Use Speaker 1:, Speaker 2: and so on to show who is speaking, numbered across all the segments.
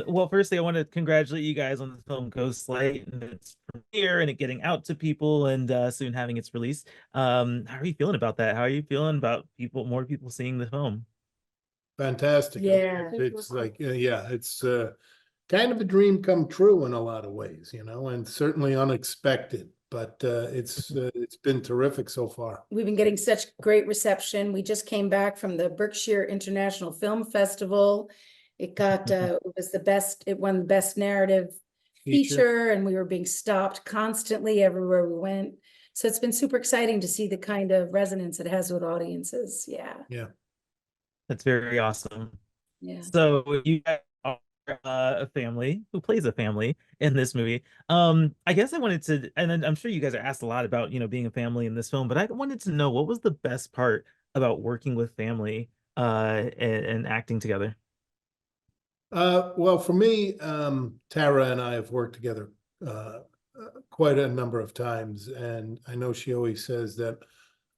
Speaker 1: well, firstly, I want to congratulate you guys on the film Ghostlight and its premiere and it getting out to people and soon having its release. How are you feeling about that? How are you feeling about more people seeing the film?
Speaker 2: Fantastic.
Speaker 3: Yeah.
Speaker 2: It's like, yeah, it's kind of a dream come true in a lot of ways, and certainly unexpected, but it's been terrific so far.
Speaker 3: We've been getting such great reception. We just came back from the Berkshire International Film Festival. It got it was the best, it won the best narrative feature, and we were being stopped constantly everywhere we went. So it's been super exciting to see the kind of resonance it has with audiences. Yeah.
Speaker 2: Yeah.
Speaker 1: That's very awesome.
Speaker 3: Yeah.
Speaker 1: So you guys are a family who plays a family in this movie. I guess I wanted to, and then I'm sure you guys are asked a lot about, being a family in this film, but I wanted to know what was the best part about working with family and acting together?
Speaker 2: Well, for me, Tara and I have worked together quite a number of times, and I know she always says that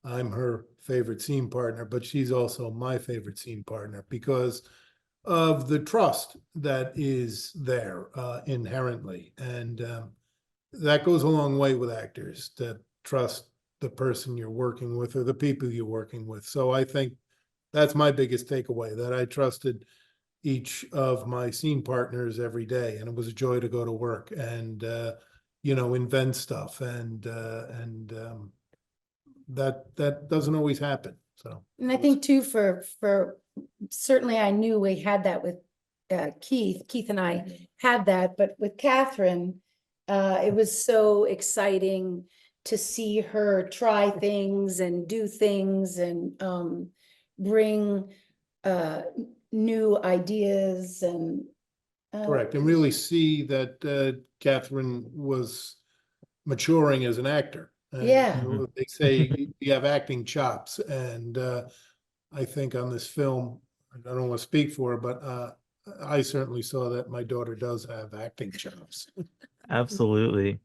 Speaker 2: I'm her favorite scene partner, but she's also my favorite scene partner because of the trust that is there inherently. And that goes a long way with actors, to trust the person you're working with or the people you're working with. So I think that's my biggest takeaway, that I trusted each of my scene partners every day, and it was a joy to go to work and invent stuff, and that doesn't always happen. So,
Speaker 3: and I think too, for certainly I knew we had that with Keith and I had that, but with Katherine, it was so exciting to see her try things and do things and bring new ideas and
Speaker 2: correct, and really see that Katherine was maturing as an actor. And,
Speaker 3: yeah.
Speaker 2: they say you have acting chops, and I think on this film, I don't want to speak for her, but I certainly saw that my daughter does have acting chops.
Speaker 1: Absolutely.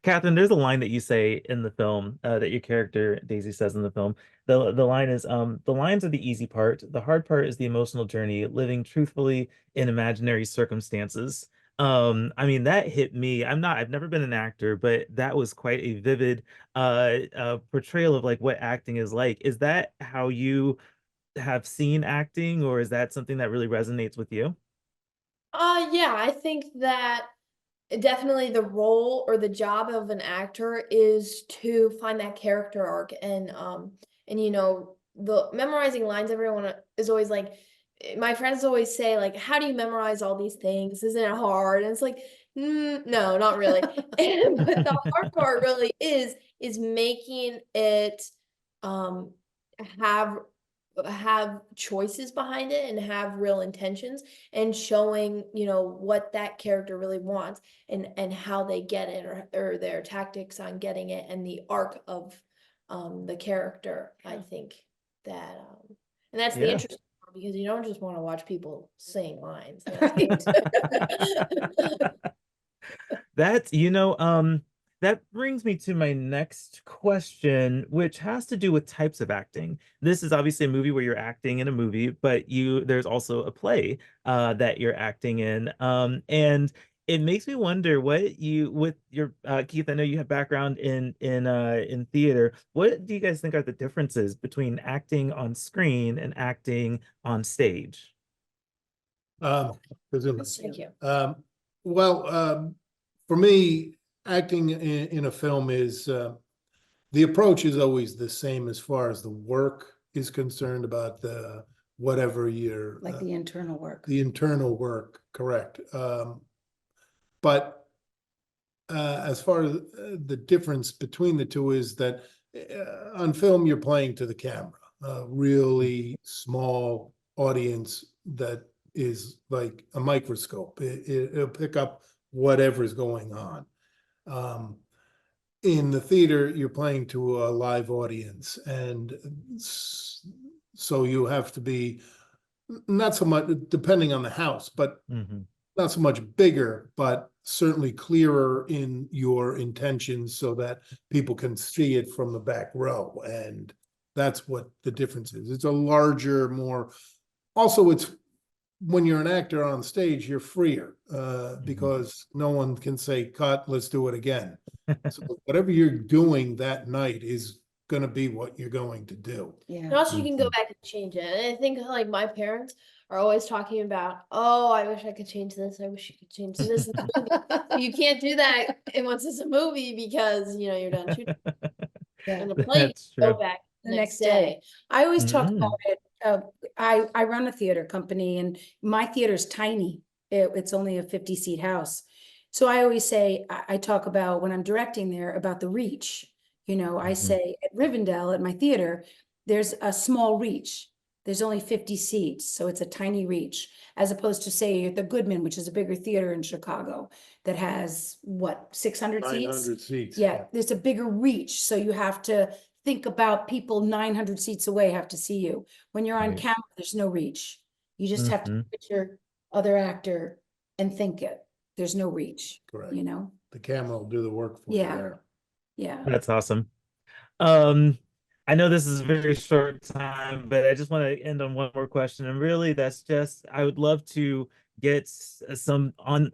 Speaker 1: Catherine, there's a line that you say in the film, that your character Daisy says in the film. The line is, the lines are the easy part. The hard part is the emotional journey, living truthfully in imaginary circumstances. I mean, that hit me. I've never been an actor, but that was quite a vivid portrayal of like what acting is like. Is that how you have seen acting, or is that something that really resonates with you?
Speaker 4: Yeah, I think that definitely the role or the job of an actor is to find that character arc, and the memorizing lines, everyone is always like, my friends always say like, how do you memorize all these things, isn't it hard? And it's like, no, not really. But the hard part really is making it um have choices behind it and have real intentions, and showing what that character really wants, and how they get it, or their tactics on getting it, and the arc of the character. I think that and that's the
Speaker 1: Yeah.
Speaker 4: interesting part, because you don't just want to watch people saying lines.
Speaker 1: That's, that brings me to my next question, which has to do with types of acting. This is obviously a movie where you're acting in a movie, but there's also a play that you're acting in. And it makes me wonder with your Keith, I know you have background in theater. What do you guys think are the differences between acting on screen and acting on stage?
Speaker 2: Presumably.
Speaker 4: Thank you.
Speaker 2: Well, for me, acting in a film is the approach is always the same as far as the work is concerned, about the whatever you're
Speaker 3: Like the internal work.
Speaker 2: the internal work, correct. But as far as the difference between the two is that on film you're playing to the camera, a really small audience that is like a microscope. It'll pick up whatever's going on. In the theater, you're playing to a live audience, and so you have to be not so much, depending on the house, but
Speaker 1: Mhm.
Speaker 2: not so much bigger, but certainly clearer in your intentions so that people can see it from the back row. And that's what the difference is. It's a larger, more, also it's when you're an actor on stage, you're freer, because no one can say, cut, let's do it again. So whatever you're doing that night is gonna be what you're going to do.
Speaker 4: And
Speaker 3: Yeah.
Speaker 4: also you can go back and change it. And I think like my parents are always talking about, oh, I wish I could change this. I wish you could change this. in the movie." You can't do that once it's a movie because you're done shooting.
Speaker 3: Yeah.
Speaker 4: And the plane,
Speaker 1: That's
Speaker 4: go
Speaker 1: true.
Speaker 4: back
Speaker 3: The next day. I always talk
Speaker 1: Mm.
Speaker 3: about it. I run a theater company and my theater's tiny. It's only a 50-seat house. So I always say, I talk about when I'm directing there about the reach. I say at Rivendell at my theater, there's a small reach. There's only 50 seats, so it's a tiny reach, as opposed to say at the Goodman, which is a bigger theater in Chicago that has what, 600 seats?
Speaker 2: 900 seats.
Speaker 3: Yeah, there's a bigger reach, so you have to think about people 900 seats away have to see you. When you're on
Speaker 1: Right.
Speaker 3: camera, there's no reach. You just have to
Speaker 1: Mhm.
Speaker 3: look at your other actor and think it. There's no reach,
Speaker 2: Correct. The camera will do the work for you
Speaker 3: Yeah.
Speaker 2: there.
Speaker 3: Yeah.
Speaker 1: That's awesome. I know this is a very short time, but I just want to end on one more question. And really, that's just I would love to get some on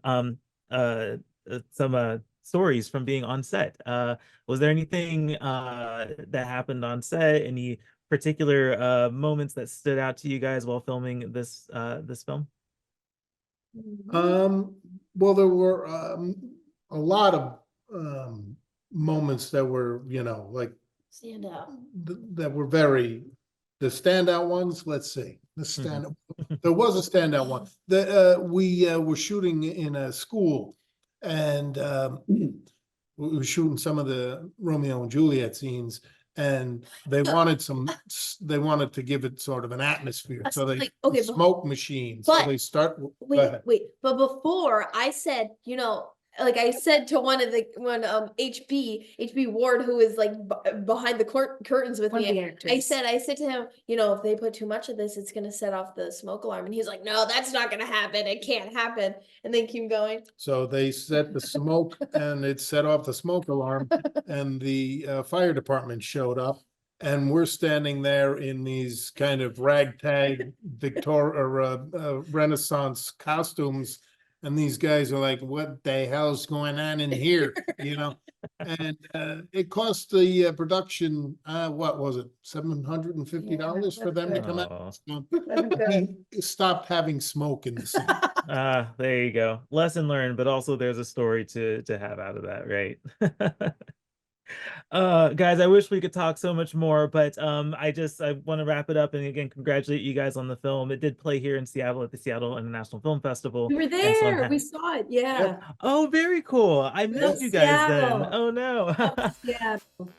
Speaker 1: some stories from being on set. Was there anything that happened on set? Any particular moments that stood out to you guys while filming this film?
Speaker 2: Well, there were a lot of moments that were, like
Speaker 4: stand up.
Speaker 2: that were very the standout ones. Let's see, there was a standout one. We were shooting in a school, and we were shooting some of the Romeo and Juliet scenes, and they wanted to give it sort of an atmosphere.
Speaker 4: That's
Speaker 2: So they
Speaker 4: like, okay,
Speaker 2: smoke machines. So
Speaker 4: but-
Speaker 2: they start. Go
Speaker 4: Wait,
Speaker 2: ahead.
Speaker 4: but before I said, like I said to one HB Ward, who is like behind the curtains with
Speaker 3: One of
Speaker 4: me,
Speaker 3: the
Speaker 4: I
Speaker 3: actors.
Speaker 4: said to him, if they put too much of this, it's gonna set off the smoke alarm. And he's like, no, that's not gonna happen. It can't happen. And then keep going.
Speaker 2: So they set the smoke and it set off the smoke alarm, and the fire department showed up. And we're standing there in these kind of ragtag Renaissance costumes. And these guys are like, what the hell's going on in here? And it cost the production, what was it? $750 for them to come out. So we stopped having smoke in the scene.
Speaker 1: There you go. Lesson learned, but also there's a story to have out of that, right? Guys, I wish we could talk so much more, but I want to wrap it up and again congratulate you guys on the film. It did play here in Seattle at the Seattle International Film Festival.
Speaker 3: We were
Speaker 1: and so I'm
Speaker 3: there. We saw it. Yeah.
Speaker 1: Oh, very cool. I missed you guys then.
Speaker 3: Seattle.
Speaker 1: Oh no.
Speaker 3: Yeah.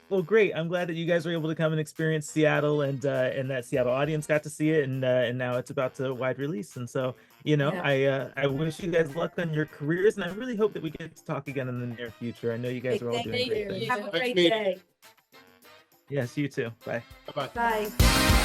Speaker 1: Well, great. I'm glad that you guys were able to come and experience Seattle, and that Seattle audience got to see it, and now it's about to wide release. And so, I wish you guys luck on your careers, and I really hope that we get to talk again in the near future. I know you guys are all
Speaker 3: Thank
Speaker 1: doing great
Speaker 3: you.
Speaker 1: things.
Speaker 3: Have a
Speaker 2: Nice
Speaker 3: great
Speaker 2: meeting
Speaker 3: day.
Speaker 1: Yes, you too. Bye.
Speaker 2: Bye-bye.
Speaker 3: Bye.